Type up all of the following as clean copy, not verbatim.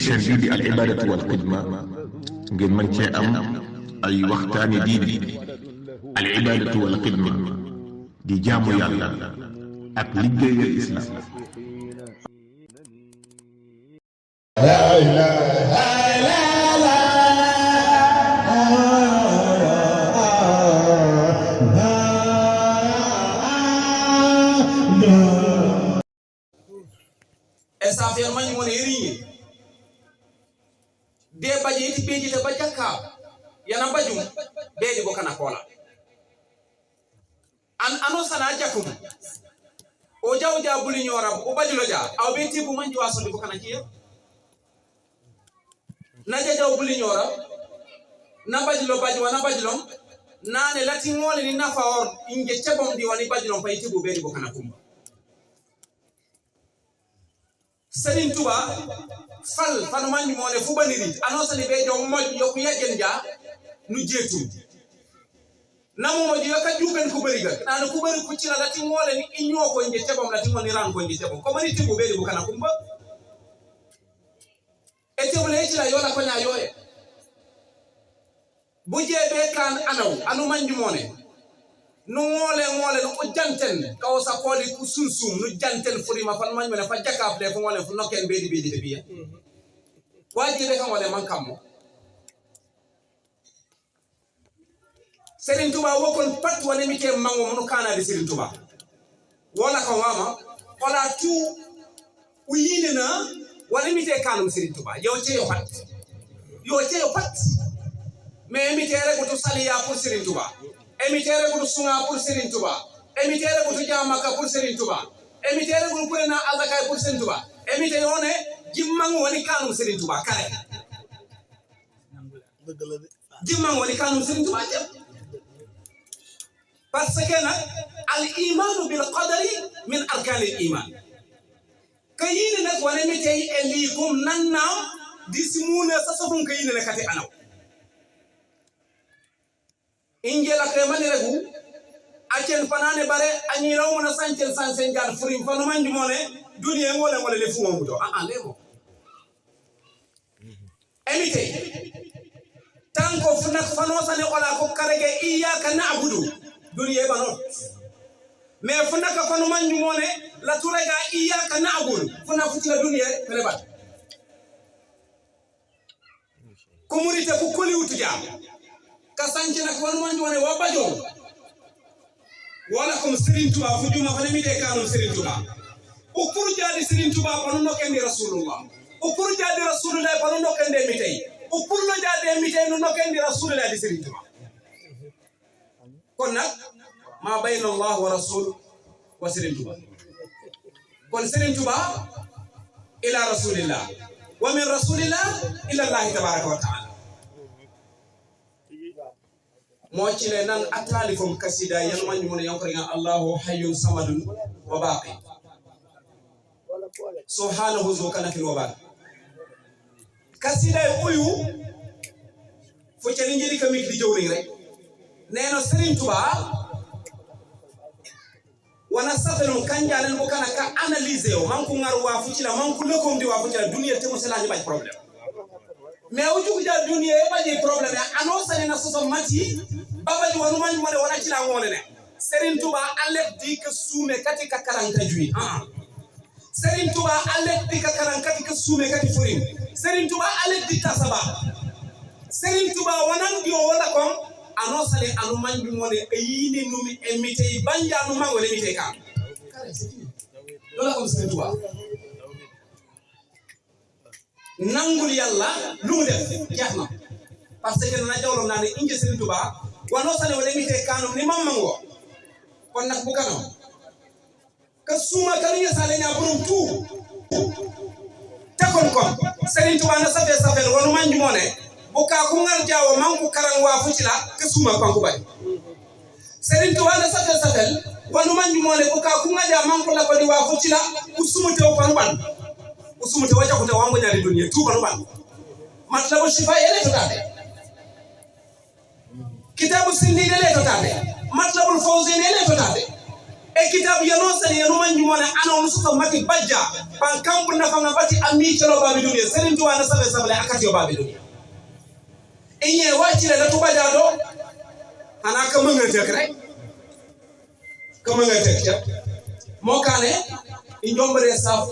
chaîne bii di al ibadatu wal xidma ngeen mën cee am ay waxtaani diine al ibadatu wal xidma di jaamu yàlla ak liggéeyal islam. Esafir man mo ne ringi de baje iti beji te bajaka yana bajum beji bokana kola ano sana jakum o jawja buli nyora o bajulo ja aw be tibu man jiwaso di bokana kiya na jaw buli nyora na bajulo bajwa na bajulom nane lati ngole ni nafa or inge cebom di wani bajulom pay tibu beji bokana kumba. Serigne Touba fal fanu manju mo ne fu baniri annonce ni be do moj yoku yajen ja nu jeetu namu moj yoka juben ku bari ga nana ku bari ku ci la lati ngole ni inyo ko nje tebam lati ngoni ran ko nje tebam ko mani tibu be bu kana kumba ete wala ci la yola ko nya yoye bu jebe kan anu manju mo ne no ngole no ko janten kaw sa koli ku sunsum no janten furima fan man mena fa jakaf le ko ngole fu noken bedi de biya waji be kan ngole man kammo Serigne Touba wokon pat wala mi ke mango no kana de Serigne Touba wala ko wama wala tu uyine na wala mi te kanum Serigne Touba yo ce yo pat mais mi te rek to saliya pour Serigne Touba emitere ko sunga pour Serigne Touba emitere ko jamaka pour Serigne Touba emitere ko purena azaka pour Serigne Touba emite yone jimmangu woni kanum Serigne Touba kare jimmangu woni kanum Serigne Touba parce que nak al iman bil qadari min arkan al iman kayine nak wala emite elikum nanna disimuna sasofun kayine nak kati anaw injela kremani regu achen panane bare anyi raw na sanchen sansen jar furim fanu manju mone duniya ngole le fu momudo lemo emite tanko funak fano sane ola ko karege iyyaka na'budu duniya banot me funaka fanu manju mone la turega iyyaka na'budu funa futila duniya pelebat kumurite ku koli utuja kasanche na kwa manju wane wabajo wala kom Serigne Touba fu juma fa mi de kanu Serigne Touba o kurja di Serigne Touba panu no kendi rasulullah o kurja di rasulullah panu no kende mitay o kurno jade mitay no kendi rasulullah di Serigne Touba kon nak ma bayna Allah wa rasul wa Serigne Touba kon Serigne Touba ila rasulillah wa min rasulillah ila Allah tabaraka wa taala mochile nan atlalikum kasida yan man mun yankor ya Allahu hayyun samadun wa baqi subhanahu zu kana fil wabaq kasida uyu fo ci ngiri kamik di jowri rek neeno Serigne Touba wana safelum kanjalen bo kana ka analyser o man ko ngar wa fu ci la man ko lekom di wa fu ci la dunya te mo selaji bañ problème mais o jugu ja dunya e bañ problème annonce na so mati baba ji wanu manju mane wala ci la ngone ne Serigne Touba alef di ka sume kati ka karanta juyi Serigne Touba alef di ka karan kati ka sume kati furim Serigne Touba alef di tasaba Serigne Touba wanan dio wala kom annonce le anu manju mone yini numi emite banja nu mango le emite ka kare c'est fini lola kom Serigne Touba nangul yalla lu def jaxna parce que na jawlo na ne inje Serigne Touba wano sane wala mite kanum ni mammango kon nak bu kanam ka suma kalinya sale nya burum tu takon kon Serigne Touba na safel wonu manju mone bu ka ku ngal jawo manku karan wa fucila ka suma kanku bay Serigne Touba na safel wonu manju mone bu ka ku ngaja manku la ko di wa fucila usumute o kan ban usumute waja ko te wango nyari dunya tu kan ban matlabu shifa ele to tade kitabu sindi le to tade matlabul fawzi le to tade e kitabu yano sani yano manju mona ana on suka mati bajja ban kambu na fanga bati ami chelo babi duniya Serigne Touba na sabe sabale akati yo babi duniya inye wachile la tubaja do ana kamanga tek rek kamanga tek ca mo kané injombare saf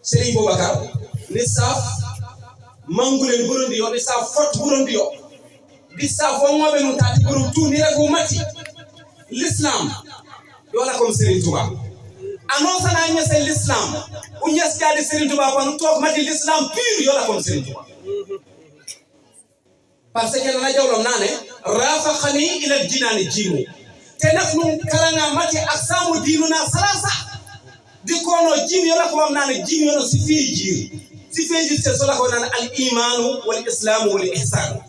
Serigne Boubacar ni saf mangulen burundi yo ni saf fot burundi yo di saf wo ngobe no tati buru tu ni rek mati l'islam yola comme Serigne Touba annonce na ñese l'islam u ñes jadi Serigne Touba ko tok mati l'islam pur yola comme Serigne Touba parce que la jawlom nane rafakhani ila jinani jimu te nak nu karanga mati aksamu dinuna salasa di kono jin yola ko mam nane jin yola si fi te so la ko nane al iman wal islam wal ihsan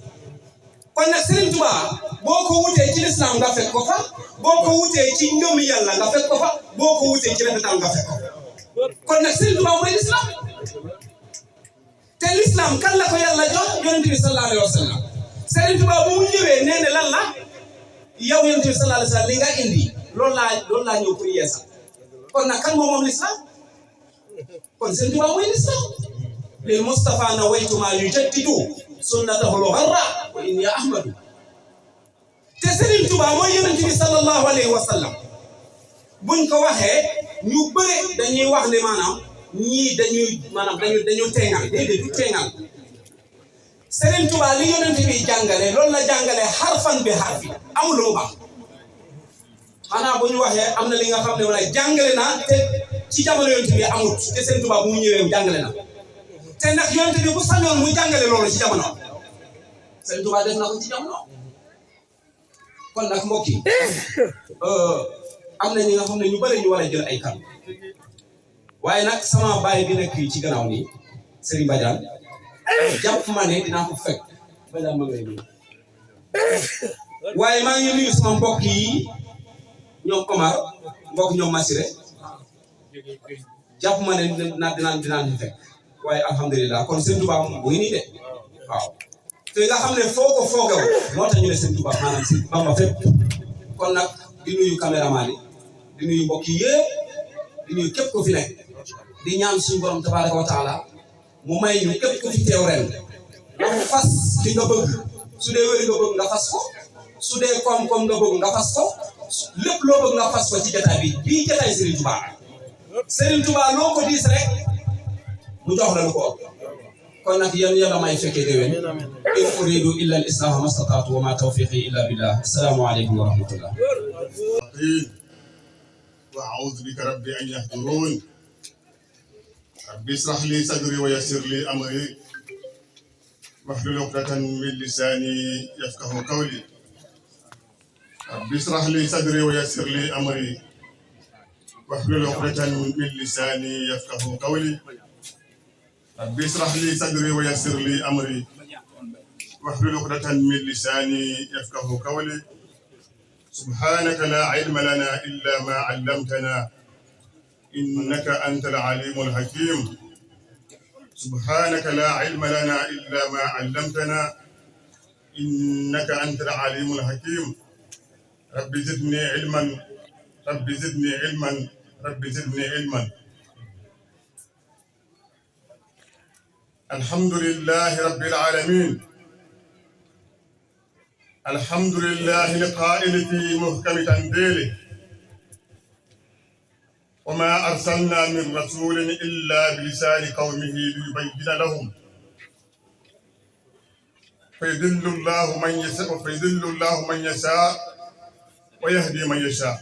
kon nak Serigne Touba boko wuté ci l'islam nga fekk ko fa boko wuté ci ngëm yalla nga fekk ko fa boko wuté ci rafetal nga fekk ko kon nak Serigne Touba moy l'islam te l'islam kan la ko yalla jox yonent bi sallallahu alayhi wasallam Serigne Touba bu mu ñëwé néne lan la yow yonent bi sallallahu alayhi wasallam li nga indi lool la ñëw pour yeesa kon nak kan mom l'islam kon Serigne Touba moy l'islam lil Mustafa nawaytu ma yujaddidu sunnatahu al-gharra wa inni ahmadu te Serigne Touba moy yonent bi sallallahu alayhi wasallam buñ ko waxé ñu bëre dañuy wax ne manam ñi dañu téngal dédé du téngal Serigne Touba li yonent bi jàngale loolu la jàngale harfan bi harfi amul lu baax xanaa bu ñu waxee am na li nga xam ne wala jàngale na te ci jamono yonent bi amut te Serigne Touba bu mu ñëwee jàngale na te nag yonent bi bu sañoon mu jàngale loolu ci jamono Serigne Touba def na ko ci jamono kon nag mbokk yi am na ñi nga xam ne ñu bëri ñu war a jël ay kan waaye nag sama baay bi nekk ci gannaaw nii Serigne Badiane jàpp ma ne dinaa ko fekk Badiane ma ngay nuyu waaye maa ngi nuyu sama mbokk yi ñoom Omar mbokk ñoom Massiré jàpp ma ne dinaa ñu fekk waaye alhamdulilah kon Serigne Touba moom bu ngi nii de waaw te nga xam ne foo ko foogew moo tax ñu ne Serigne Touba maanaam si Bamba fépp kon nag di nuyu caméraman yi di nuyu mbokk yi yëpp di nuyu képp ko fi nekk di ñaan suñu borom tabaraka wa taala mu may ñu képp ko fi teew ren nga fas li nga bëgg su dee wéri nga bëgg nga fas ko su dee koom-koom nga bëgg nga fas ko lépp loo bëgg nga fas ko ci jotaay bi bii jotaay Serigne Touba loo ko diis rek mu jox la lu ko kon nag yàlla may fekkee déwén in uridu illa al islaha mastata'tu wa ma tawfiqi illa billah assalamu alaykum wa rahmatullah wa a'udhu bika rabbi an yahdurun rabbi israh li sadri wa yassir li amri wahlul 'uqdatan min lisani yafqahu qawli rabbi israh li sadri wa yassir li amri wahlul 'uqdatan min lisani yafqahu qawli rabbi israh li sadri wa yassir li amri wahlul 'uqdatan min lisani yafqahu qawli subhanaka la 'ilma lana illa ma 'allamtana innaka antal 'alimul hakim subhanaka la 'ilma lana illa ma 'allamtana innaka antal 'alimul hakim rabbi zidni 'ilman rabbi zidni 'ilman rabbi zidni 'ilman الحمد لله رب العالمين الحمد لله القائل في محكم تنزيله وما أرسلنا من رسول إلا بلسان قومه ليبين لهم فيذل الله من يشاء ويهدي من يشاء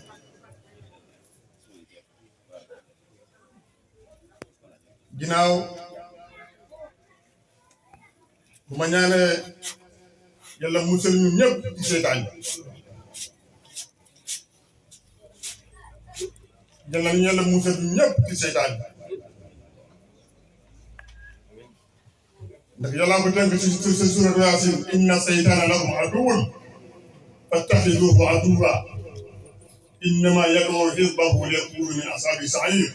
ginnaaw bu ma ñaanee yàlla musal ñu ñëpp ci seytaan yàlla musal ñu ñëpp ci seytaan ndax yàlla ko tënk ci suuratu Yaasin inna seytaana lakum aduwwun fattaxiduuhu aduwwan innamaa yad'uu hizbahu liyakuunu min ashaabi sa'iir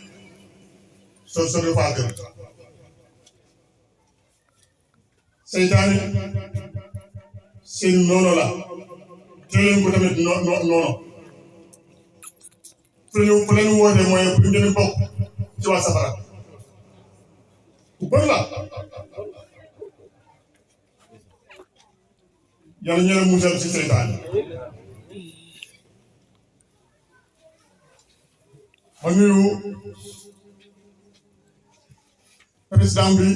soo Faatir seytaane seen noonu la te leen ko tamit noonu fu leen woote mooy pour ngeen bokk ci waa safara ku bon la yàlla ñu leen musal ci seytaan ma nuyu président bi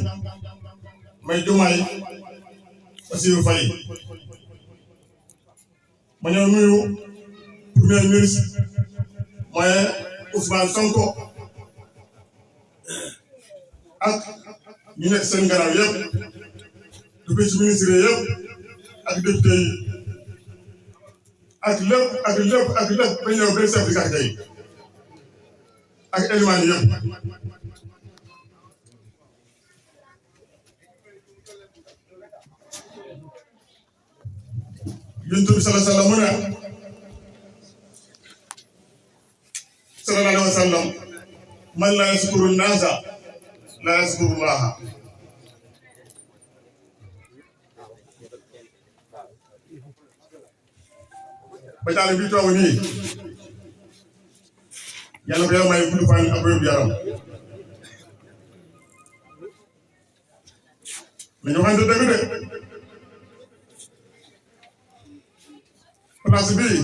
may Diomaye Bassirou Faye ma ñëw nuyu premier ministre mooy Ousmane Sonko ak ñu nekk seen gannaaw yëpp depuis ci ministre yëpp ak député yi ak lépp ba ñëw benn chef de quartier yi ak élément yëpp Yonent bi sallallahu alayhi wa sallam man laa yaskuru naasa laa yaskuru llaaha ba taal bi toog nii yàlla ko yow may gudd fan ak wér gu yaram nañu waxante dëgg de place bii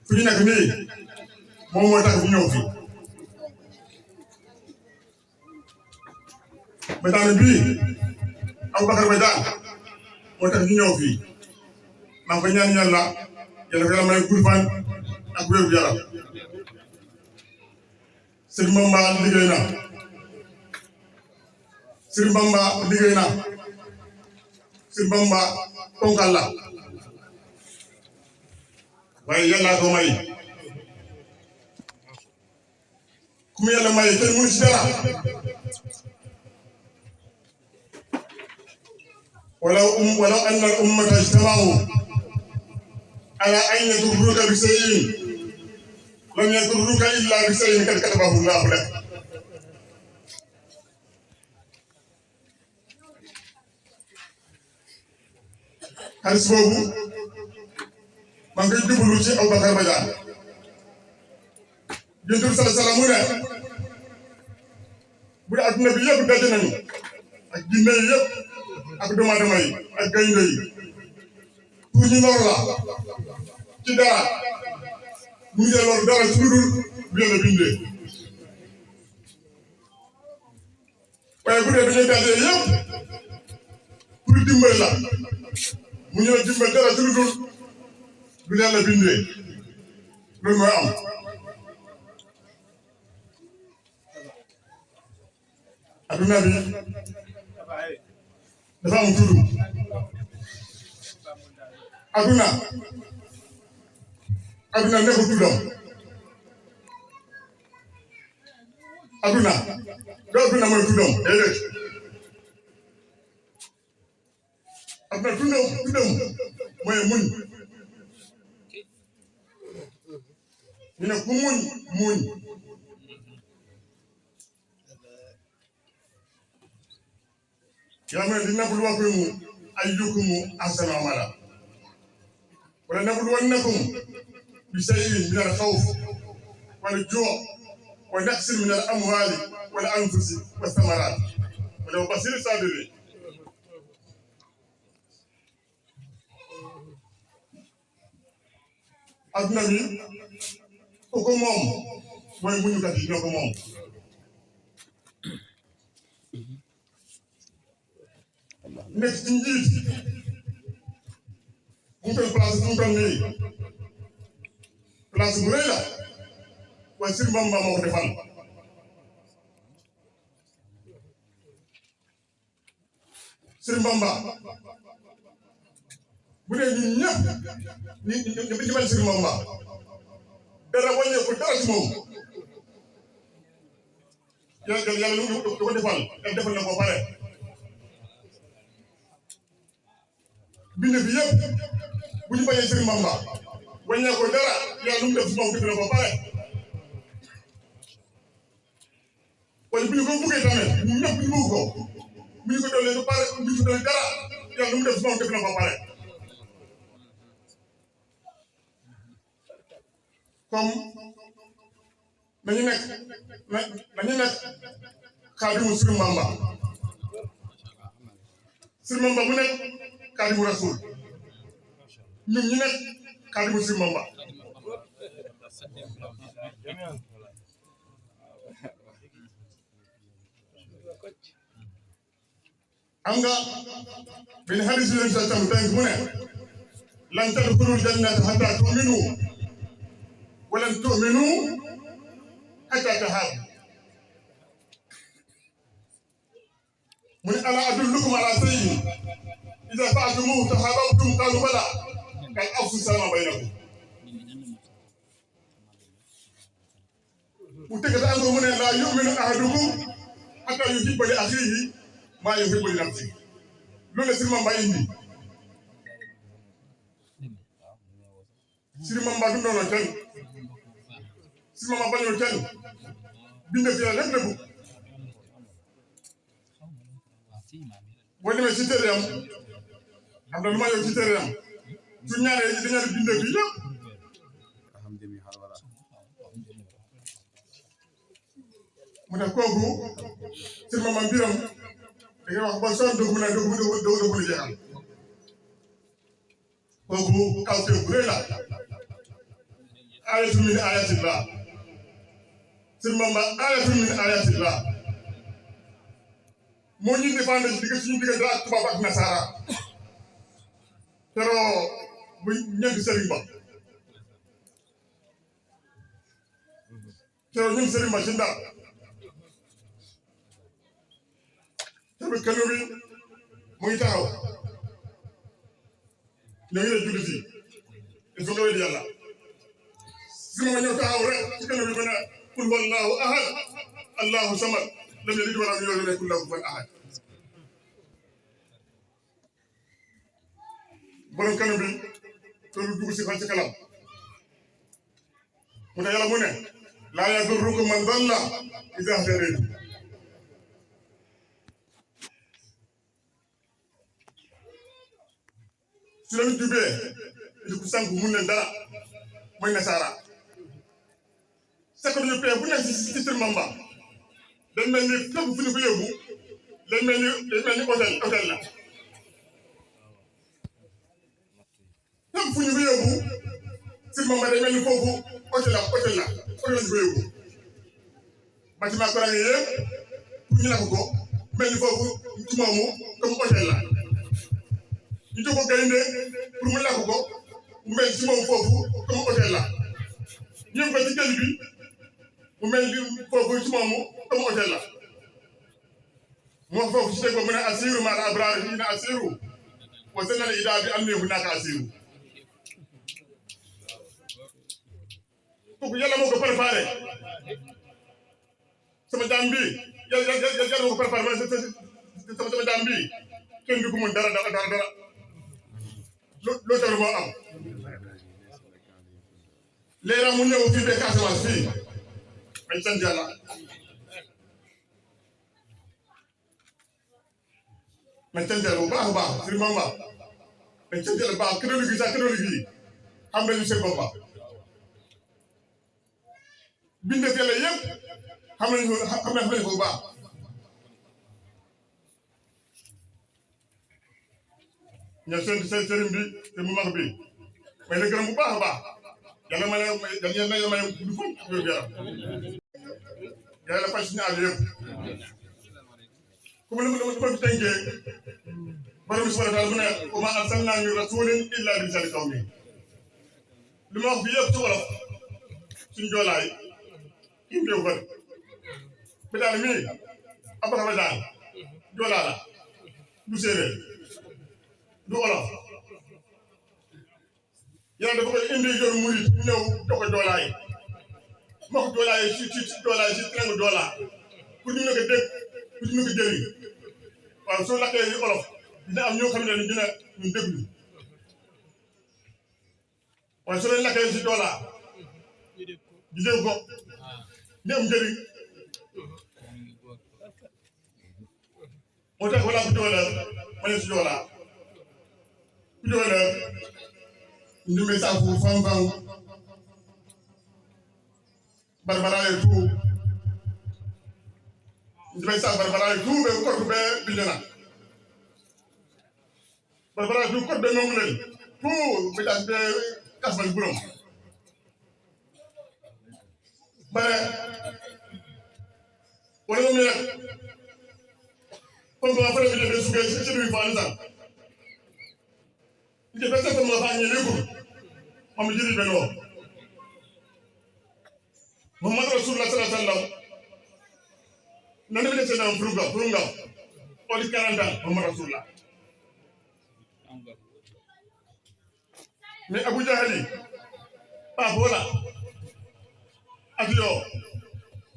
fu ñu nekk nii moom moo tax ñu ñëw fii Badiane bii Aboubacar Badiane moo tax ñu ñëw fii maa ngi ko ñaan yàlla yàlla ko yàlla may gudd fan ak wér gu yaram Serigne Bamba liggéey na Serigne Bamba liggéey na Serigne Bamba ponkal la waaye yàlla ko may ku mu yàlla may kenn mënu ci dara walaw anna al ummata ijtama'u ala an yadurruka bi shay'in lam yadurruka illa bi shay'in qad katabahu Allahu lak xaalis boobu maa ngi koy jublu ci Aboubacar Badiane Yonent bi sallallahu alayhi wa sallam mu ne bu dee adduna bi yëpp daje nañu ak jinne yi yëpp ak doomu aadama yi ak gaynde yi pour ñu lor la ci dara ñu ngi lor dara ci lu dul bu Yàlla bindee waaye bu dee dañuy daje yëpp pour dimbali la mu ñëw dimbali dara ci lu dul bu Yàlla bindee loolu mooy am adduna bi dafa am tudd adduna nekkul tuddam adduna doo adduna mooy tuddam déedéet adduna tuddam mooy muñ ñu ne ku muñ yaa ngi linabluwakum ayyukum ahsanu amala wala nabluwannakum bi shay'in min al-khawf wal ju' wa naqsin min al-amwali wal anfusi was thamarat wa bashir as-sabirin adduna bi ko moom mooy muñukat yi ñoo ko moom nekk ci njiit mu toll place bu mu toll nii place bu rëy la waaye Serigne Bamba moo ko defal Serigne Bamba bu dee ñun ñëpp ñu mel Serigne Bamba dara wàññeeku dara ci moom yàlla lu ko defal yàlla defal na ko pare bind bi yëpp bu ñu bañee Serigne Bamba wàññee ko dara yàlla lu mu def ci moom def na ko pare waaye bu ñu ko buggee tamit ñun ñëpp ñu bëgg ko bu ñu ko dollee ba pare bu ñu ko dollee dara yàlla lu mu def ci moom def na ko pare comme nañu nekk xaadimu Sëriñ Bamba Sëriñ Bamba mu nekk xaadimu Rasul ñun ñu nekk xaadimu Sëriñ Bamba am nga benn hadiis yi sa tam tënk mu ne lan tadxulul jannata hattaa tu'minu wa lan tu'minu hattaa tahaabu mu ne alaa adullukum alaa shay'in izaa fa'altumuuhu tahaababtum qaaluu balaa qaala afshu salaama baynakum mu tëggata encore mu ne laa yu'minu ahadukum hattaa yuhibba li axiihi maa yuhibbu li nafsihi loolu la Sëriñ Bamba indi Sëriñ Bamba du doonoon kenn Sëriñ Bamba bañoon kenn bind fi la lépp dëggu boo demee ci téere am na lu ma yow ci téere am su ñaaree dañu bind fi yëpp mu ne kooku Sëriñ Bamba mbiram da ngay wax ba sonn dugg na dugg na jeexal kooku kawteef bu rëy la ayatu min ayatillah Sëriñ Bamba ayatu min ayatillah moo ñu défendre ci digg suñu diggante ak tubaab ak nasara teroo bu ñeenti Sëriñ Ba teroo ñun Sëriñ Ba ci Ndar teroo kanu bi mu ngi taxaw ñoo ngi lay julli si il faut nga wéy yàlla si ma ñëw taxaw rek ci kanu bi ma ne qul wallahu ahad allahu samad lam yalid wa lam yulad wa lam yakun lahu kufuwan ahad borom kanu bi loolu dugg si fan ci kalam mu ne yàlla mu ne laa yadurrukum man dalla idaa htadaytum su leen jubee di ko sànq mun leen dara mooy nasaara sakko ñu pee bu nekk ci Sëriñ Bamba dañ mel ni fépp fu ñu ko yóbbu dañ mel ni hôtel la fépp fu ñu ko yóbbu Sëriñ Bamba dañ mel ni foofu hôtel la ñu ko yóbbu bâtiment Korang yëpp pour ñu lakk ko mel ni foofu ci moomu comme hôtel la ñu jox ko gaynde pour mu lakk ko mu mel ci moom foofu comme hôtel la ñëw ko ci géej bi mu mel ni foofu ci moomu comme hôtel la mu wax foofu ci dégg ko mu ne asiru maal abraar hiina asiru wa zanal idaa bi anni hunaaka asiru kooku yàlla moo ko préparé sama jaam bi yàlla moo ko préparé sama jaam bi kenn du ko mën dara loolu tamit moo am léegi mu ñëw fii ba Casamance fii ay sant yàlla nañ sant yàlla bu baax a baax Sëriñ Bamba nañ sant yàlla bu baax catholique yi xam nañu Sëriñ Bamba bindee yàlla yëpp xam nañu ko bu baax ña seen sëriñ bi te mu mag bi may la gërëm bu baax a baax yàlla may du ko wér yaram yàlla faj suñu aaju yëpp comme dama fi tënkee borom bi subhanahu wa taala mu ne wa maa arsalnaa min rasuulin illaa bi lisaani qawmihi li ma wax bi yëpp ci wolof suñu joolaay kii teew bëri bi daal mii abakaba daal joolaa la du séeréer du wolof yàlla dafa koy indi yoon murit ñëw jox ko joolaay moo ko joolaay ci trangu joolaa pour ñu ne ko dégg pour ñu ne ko jëriñ waaw soo lakkee ni olof dina am ñoo xam ne dina ñu déglu waaye soo leen lakkee si joolaa di dégg ko ñu am njëriñ moo tax wala bu joolaa ma ne si joolaa ku joolaa ndumbe saafu fam Barbara e tout ndimay sa Barbara e tout be ko be bindana Barbara du ko be ngulel tout be das be kasmal burom bare wala mo ne ko do fa be be suge ci bi fa nda ite be sa mo fa ñele ko am jiri be no Muhammad Rasulullah sallallahu alaihi wasallam nani be tena furunga oli 40 ans Muhammad Rasulullah mais Abu Jahali pa bola adiyo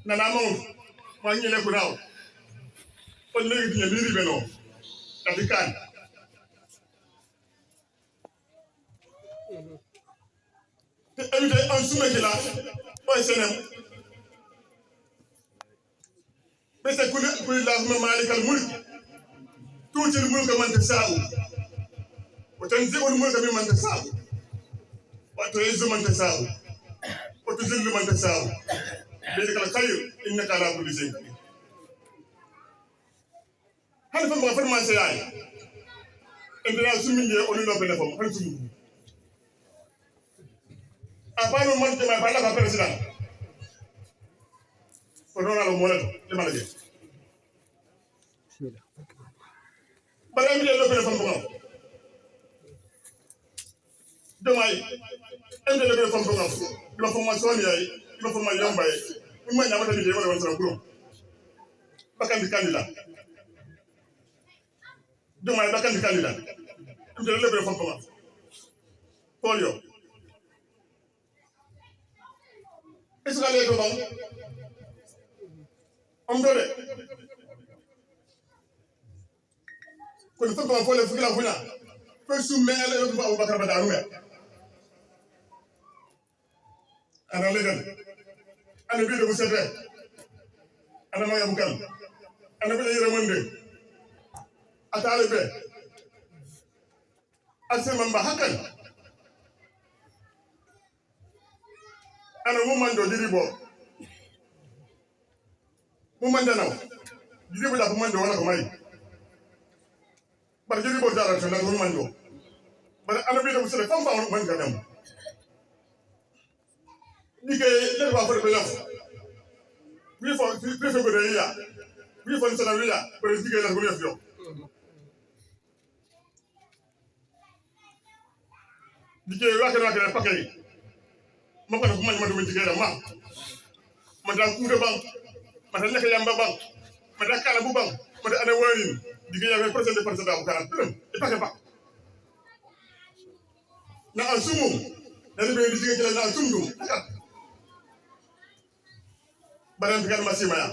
nana mo ma ñele ko naw on legi di liri be no african te evite en soumet là boy senem بس كل اللهم مالك الملك تؤتي الملك من تشاء وتنزع الملك ممن تشاء وتعز من تشاء وتذل من تشاء بيدك الخير انك على كل شيء هل فما فرما سياي انت لا سمين دي اولي لو بنفهم هل سمين ابانو من كما بالا بريزيدان فنونا لو مولد لما لجي بلا مي لو بنفهم بغاو دماي ام دي لو بنفهم بغاو لو فورماسيون ياي لو فورماسيون يوم باي ما نيامata ni wala wala bro bakkan di candidat demaay bakkan di candidat am dي لو بنفهم بغاو polio est-ce que les gens am dole ko fa ko fole fukila funa ko sumele ko Abu Bakar badaru me ana legal ana bi do sete ana ma yabukal ana bi yere monde atale be asema mba hakan ana mo mando diribo mo mandanaw diribo da ko mando wala ko may bar diribo dara to na ko mando bar ana bi do sele fam ba on man kadam dike le ba for be yof wi fo prefe go de ya wi fo sala wi ya bar dike la ko yof yo dike wa ka pakay ma ko man ma do dike la ma da ku de bank mata nekk yamba bang mata kala bu bang mata ana wani diga yawe president de president bu karam dum e pake ba na asumu na be diga jela na asumdu akat baran kan masima ya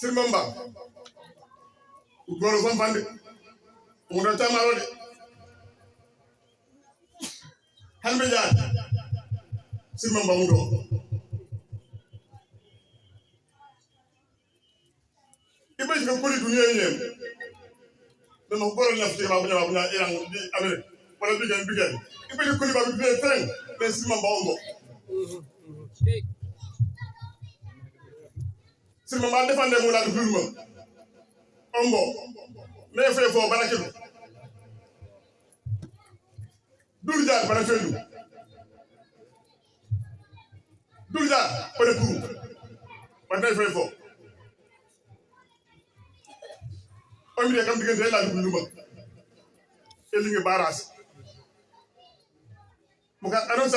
sirmamba goro fam fande mo do tamaro de hanbe jaar sirmamba mu do ibe ko kuli dunia yem dama ko boral nafti ba bunya iran di Amerique wala bigen ibe ko kuli ba bi feren mais sirmamba ongo sirmamba defande mo la du firma ongo mais fe fo barakedu dur jaar barakedu Douza, pas de pour. Maintenant, il faut. On me dit comme tu es là, tu es et il est barras. Mon gars, annonce,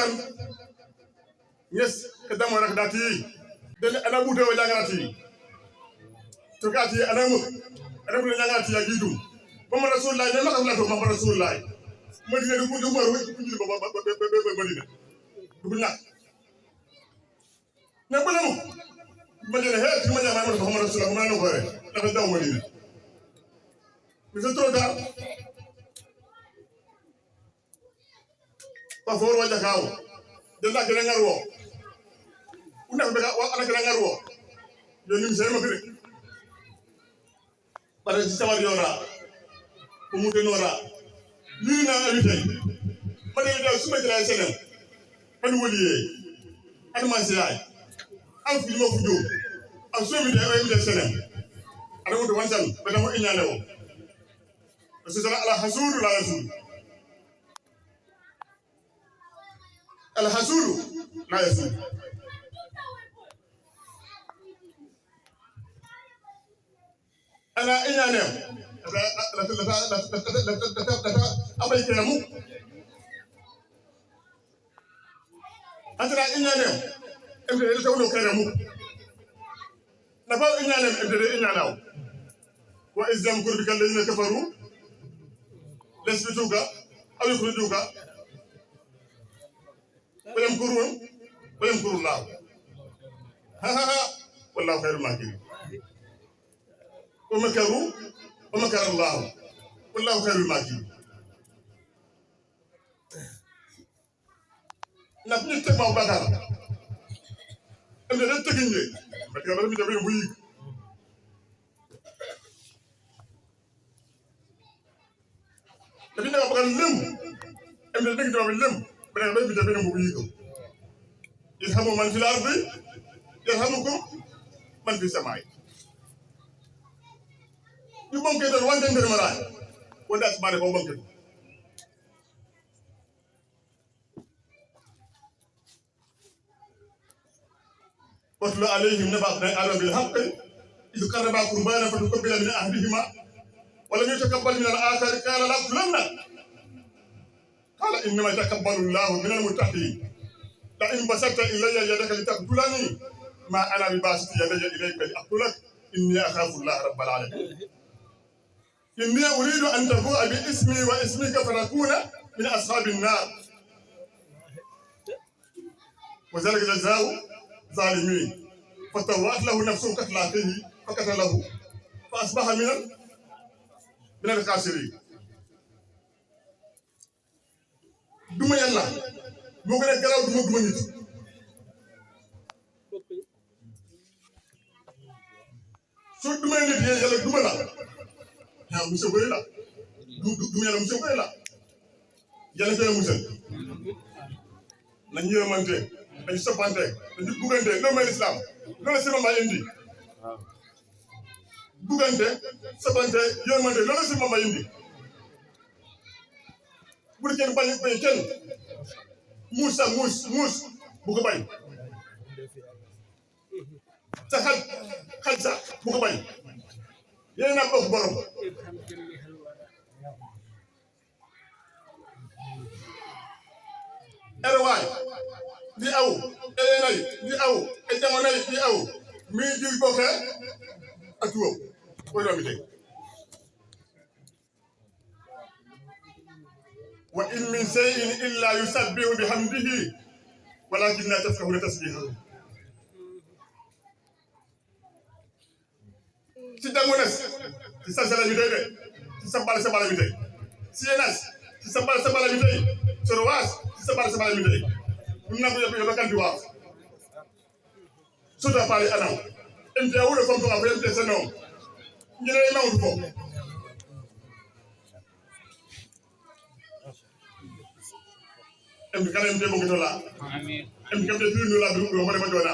yes, que dans mon rakdati, de la bouteille au Yangarati. Tu gâtis, Anamu, Anamu Yangarati à Guidou. Maman Rasoul là, il n'y a pas de Maman Rasoul là. Moi, je vais vous dire, na balamu madina he tuma jama ma Muhammad rasulullah ma no gore dafa daw madina mi c'est trop tard pa for waja kaw de la gëna ngarwo una be wa ala gëna ngarwo yo nim sey ma fi para ci tawar yora ko mu denora ni na invité ma de daw suma jëla senem an woliye an masiyai an filmo fujo an so mi de senen ada mo wansan bada mo inyane wo rasulullah ala hasudu la yasul al hasudu la yasul ana inyane abay keramu antara inyane emde tawno keramu nafa inyane emde inyanaw wa izdam kurbika alladhina kafaru lasbituka aw yukhrijuka wa yamkurun wa yamkuru Allah ha wallahu khairul makirin wa makaru wa makara Allah wallahu khairul makirin na ni tema bakar emde teginje bakar mi jabe buyi tapi nak bakal lem emde deg do lem bena be bi jabe mo buyi ko ilhamu man fil ardi yarhamukum man fis samai ñu bonké don wante ndir mara wanda asmane ko bonké واتل عليهم نبأ ابني آدم بالحق إذ قربا قربانا فتقبل من أحدهما ولم يتقبل من الآخر قال لأقتلنك قال إنما يتقبل الله من المتقين لئن بسطت إلي يدك لتقتلني ما أنا بباسط يدي إليك لأقتلك إني أخاف الله رب العالمين إني أريد أن تبوء باسمي واسمك فنكون من أصحاب النار وذلك جزاء ظالمين فتوات له نفسه قتل أخيه فقتله فأصبح من الخاسرين duma yàlla moo gën a garaaw duma nit soo duma nit yàlla duma la yaa monsieur Boye la duma yàlla monsieur Boye la yàlla koy musal nañu yërmante dañu soppante dañu buggante loolu mooy islam loolu si mama indi buggante soppante yërmante loolu si mama indi bu dee kenn bañ kenn muus bu ko bañ sa xaj sa bu ko bañ yéen a bokk borom erwaay di aw elenay di aw e jamonay di aw mi di bokke ak wow koy doomi tey wa in min shay'in illa yusabbihu bihamdihi walakin la tafqahuna tasbihahu si dangones si sasala mi tey de si sabala mi tey si enas si sabala mi tey sorwas si sabala mi tey ɗum nako yoɓe kanti waaf sota paali anam emte a wuuro fontoa fo emte seno jene mawdu fo emte kala emte ɓogoto la emte kamte tirino la ɗo hoɗema jona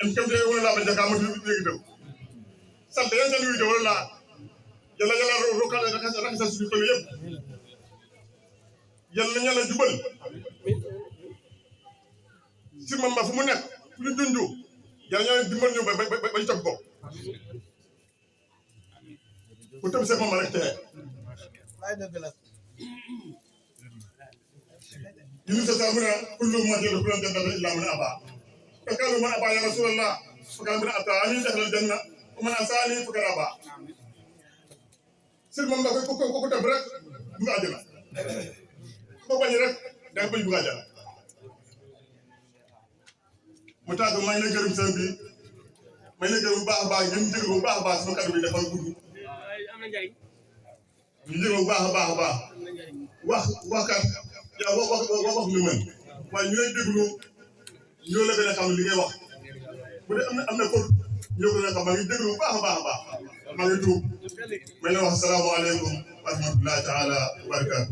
emte kamte wono laɓa jakama ɗigi tew salte yen tan wiide wolola yalla rakasa suɗi kono yeb yalla ñala jubal si mamba fu mu nekk lu junju yàlla ñoo dimbal ñu ba ñu topp ko bu tëb sa mama rek tee yunus sa mu ne kullu ma jël kullu jannata illa man aba fa qalu man aba ya rasulullah fa qala man ata'ani dakhala janna wa man asani fa qala aba si mamba ko tëb rek du nga àjjana ko bañ rek da nga bañ bu nga àjjana mu tàgg may na gërëm sëñ bi may na gërëm bu baax a baax ngeen jël bu baax a baax sama kàddu bi dafa gudd ñu jël bu baax a baax waxkat yaa wax lu mën waaye ñu lay déglu ñoo la gën a xam li ngay wax bu dee am na kot ñoo gën a xam maa ngi déglu bu baax a baax maa ngi tuub may na wax asalaamaaleykum wa rahmatullahi taala wa barakaatu